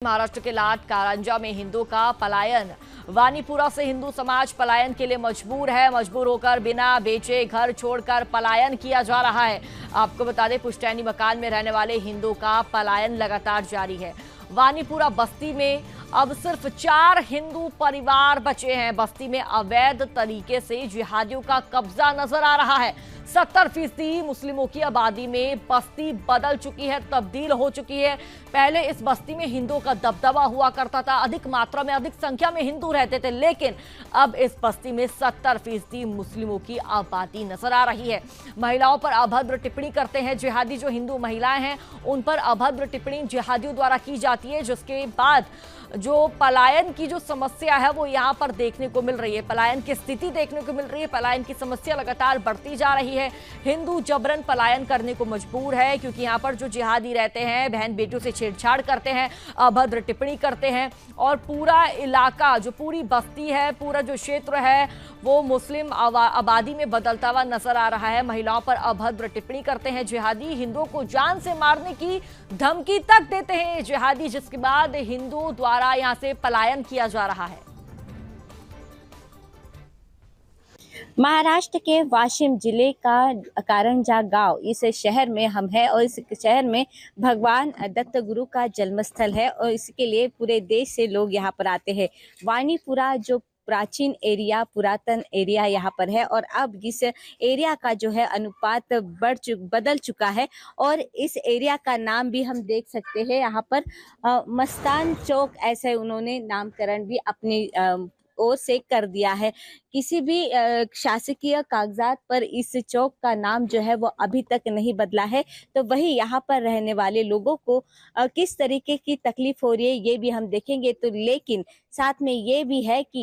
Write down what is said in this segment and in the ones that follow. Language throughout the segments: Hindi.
महाराष्ट्र के लाट कारंजा में हिंदू का पलायन। वानीपुरा से हिंदू समाज पलायन के लिए मजबूर है। मजबूर होकर बिना बेचे घर छोड़कर पलायन किया जा रहा है। आपको बता दें, पुश्तैनी मकान में रहने वाले हिंदू का पलायन लगातार जारी है। वानीपुरा बस्ती में अब सिर्फ 4 हिंदू परिवार बचे हैं। बस्ती में अवैध तरीके से जिहादियों का कब्जा नजर आ रहा है। 70% मुस्लिमों की आबादी में बस्ती बदल चुकी है, तब्दील हो चुकी है। पहले इस बस्ती में हिंदुओं का दबदबा हुआ करता था, अधिक मात्रा में, अधिक संख्या में हिंदू रहते थे, लेकिन अब इस बस्ती में 70% मुस्लिमों की आबादी नजर आ रही है। महिलाओं पर अभद्र टिप्पणी करते हैं जिहादी। जो हिंदू महिलाएं हैं उन पर अभद्र टिप्पणी जिहादियों द्वारा की जाती है, जिसके बाद जो पलायन की जो समस्या है वो यहाँ पर देखने को मिल रही है। पलायन की स्थिति देखने को मिल रही है। पलायन की समस्या लगातार बढ़ती जा रही है। हिंदू जबरन पलायन करने को मजबूर है, क्योंकि यहाँ पर जो जिहादी रहते हैं बहन बेटियों से छेड़छाड़ करते हैं, अभद्र टिप्पणी करते हैं, और पूरा इलाका, जो पूरी बस्ती है, पूरा जो क्षेत्र है वो मुस्लिम आबादी में बदलता हुआ नजर आ रहा है। महिलाओं पर अभद्र टिप्पणी करते हैं जिहादी। हिंदुओं को जान से मारने की धमकी तक देते हैं जिहादी, जिसके बाद हिंदुओं द्वारा यहां से पलायन किया जा रहा है। महाराष्ट्र के वाशिम जिले का कारंजा गांव, इस शहर में हम हैं और इस शहर में भगवान दत्त गुरु का जन्मस्थल है और इसके लिए पूरे देश से लोग यहाँ पर आते हैं। वानीपुरा जो प्राचीन एरिया, पुरातन एरिया यहाँ पर है और अब इस एरिया का जो है अनुपात बदल चुका है और इस एरिया का नाम भी हम देख सकते हैं। यहाँ पर मस्तान चौक ऐसे उन्होंने नामकरण भी अपनी ओर से कर दिया है। किसी भी शासकीय कागजात पर इस चौक का नाम जो है वो अभी तक नहीं बदला है। तो वही यहाँ पर रहने वाले लोगों को किस तरीके की तकलीफ हो रही है ये भी हम देखेंगे। तो लेकिन साथ में ये भी है कि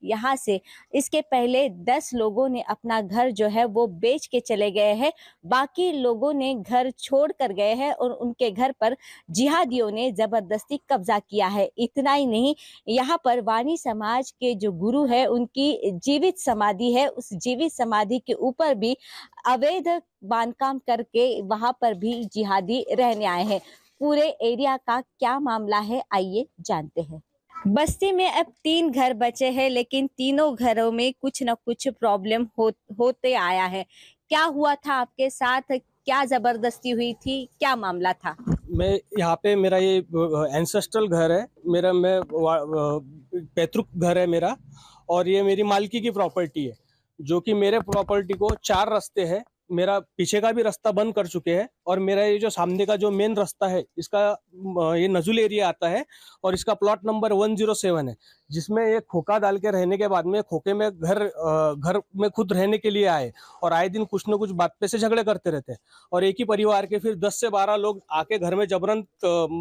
यहाँ से इसके पहले 10 लोगों ने अपना घर जो है वो बेच के चले गए हैं। बाकी लोगों ने घर छोड़ कर गए हैं और उनके घर पर जिहादियों ने जबरदस्ती कब्जा किया है। इतना ही नहीं, यहाँ पर वानी समाज के जो गुरु है उनकी जीवित समाधि है, उस जीवित समाधि के ऊपर भी अवैध बांधकाम करके वहां पर भी जिहादी रहने आए हैं। पूरे एरिया का क्या मामला है आइए जानते हैं। बस्ती में अब 3 घर बचे हैं, लेकिन तीनों घरों में कुछ न कुछ प्रॉब्लम होते आया है। क्या हुआ था आपके साथ? क्या जबरदस्ती हुई थी? क्या मामला था? मैं यहाँ पे, मेरा ये एंसेस्ट्रल घर है, मैं पैतृक घर है मेरा, और ये मेरी मालकी की प्रॉपर्टी है। जो कि मेरे प्रॉपर्टी को 4 रास्ते हैं। मेरा पीछे का भी रास्ता बंद कर चुके हैं और मेरा ये जो सामने का जो मेन रास्ता है इसका ये नजुल एरिया आता है और इसका प्लॉट नंबर 107 है, जिसमें ये खोखा डाल के रहने के बाद में खोखे में घर में खुद रहने के लिए आए और आए दिन कुछ न कुछ बात पे से झगड़े करते रहते हैं और एक ही परिवार के फिर 10 से 12 लोग आके घर में जबरन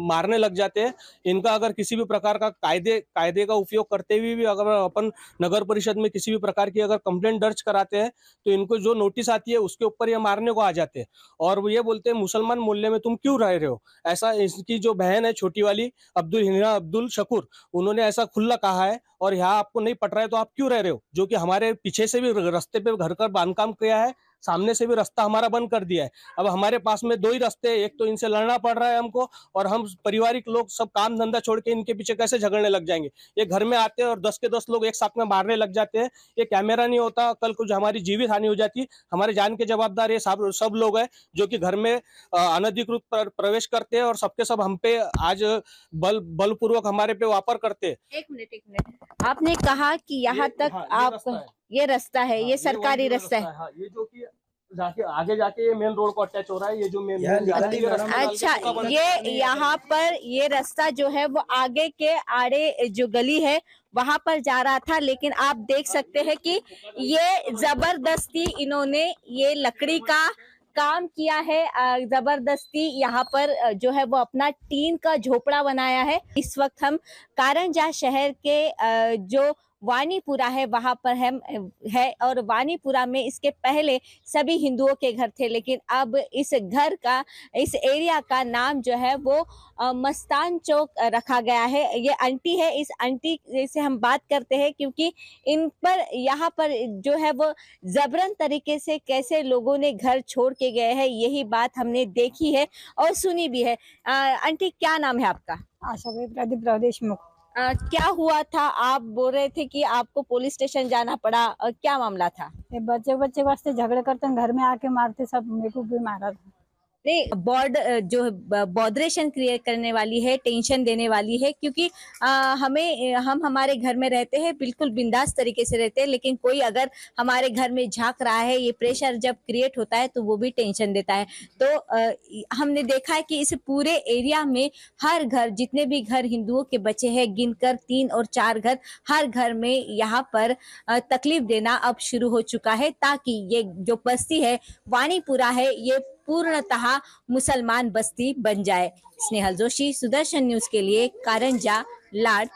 मारने लग जाते हैं। इनका अगर किसी भी प्रकार का कायदे का उपयोग करते हुए भी अगर अपन नगर परिषद में किसी भी प्रकार की अगर कंप्लेंट दर्ज कराते हैं तो इनको जो नोटिस आती है उसके ऊपर ये मारने को आ जाते हैं और वो ये बोलते हैं मुसलमान मोहल्ले में तुम क्यों रह रहे हो। ऐसा इसकी जो बहन है छोटी वाली हिना अब्दुल शकूर, उन्होंने ऐसा खुला कहा है और यहाँ आपको नहीं पट रहा है तो आप क्यों रह रहे हो। जो कि हमारे पीछे से भी रास्ते पे घर का बांधकाम किया है, सामने से भी रास्ता हमारा बंद कर दिया है। अब हमारे पास में 2 ही रास्ते हैं, एक तो इनसे लड़ना पड़ रहा है हमको और हम पारिवारिक लोग सब काम धंधा छोड़ के इनके पीछे कैसे झगड़ने लग जाएंगे। ये घर में आते हैं और 10 के 10 लोग एक साथ में मारने लग जाते हैं। ये कैमरा नहीं होता, कल कुछ हमारी जीवित हानि हो जाती। हमारे जान के जवाबदार ये सब लोग हैं जो कि घर में अनधिकृत प्रवेश करते हैं और सबके सब हम पे आज बलपूर्वक हमारे पे वापर करते हैं। एक मिनट, आपने कहा कि यहाँ तक आप ये रास्ता है, ये सरकारी रास्ता है। हाँ, ये जो कि आगे जाके ये मेन रोड को अटैच हो रहा है। ये जो मेन अच्छा, ये यहाँ पर ये रास्ता जो है वो आगे के आड़े जो गली है वहां पर जा रहा था, लेकिन आप देख सकते हैं कि ये जबरदस्ती इन्होंने ये लकड़ी का काम किया है। जबरदस्ती यहाँ पर जो है वो अपना टीन का झोपड़ा बनाया है। इस वक्त हम कारंजा शहर के जो वानीपुरा है वहां पर हम है। और वानीपुरा में इसके पहले सभी हिंदुओं के घर थे, लेकिन अब इस घर का, इस एरिया का नाम जो है वो मस्तान चौक रखा गया है। ये आंटी है, इस आंटी से हम बात करते हैं क्योंकि इन पर यहाँ पर जो है वो जबरन तरीके से कैसे लोगों ने घर छोड़ के गए हैं, यही बात हमने देखी है और सुनी भी है। आंटी क्या नाम है आपका? आशाबाई प्रदीप राव देशमुख। क्या हुआ था? आप बोल रहे थे कि आपको पुलिस स्टेशन जाना पड़ा, क्या मामला था? ये बच्चे बच्चे वास्ते झगड़े करते हैं, घर में आके मारते, सब मेरे को भी मारा था। नहीं, जो बॉडरेशन क्रिएट करने वाली है, टेंशन देने वाली है, क्योंकि हम हमारे घर में रहते हैं, बिल्कुल बिंदास तरीके से रहते हैं, लेकिन कोई अगर हमारे घर में झांक रहा है, ये प्रेशर जब क्रिएट होता है तो वो भी टेंशन देता है। तो हमने देखा है कि इस पूरे एरिया में हर घर, जितने भी घर हिंदुओं के बचे हैं, गिनकर 3 और 4 घर, हर घर में यहाँ पर तकलीफ देना अब शुरू हो चुका है, ताकि ये जो बस्ती है वानीपुरा है, ये पूर्णतः मुसलमान बस्ती बन जाए। स्नेहल जोशी, सुदर्शन न्यूज के लिए कारंजा, लाड।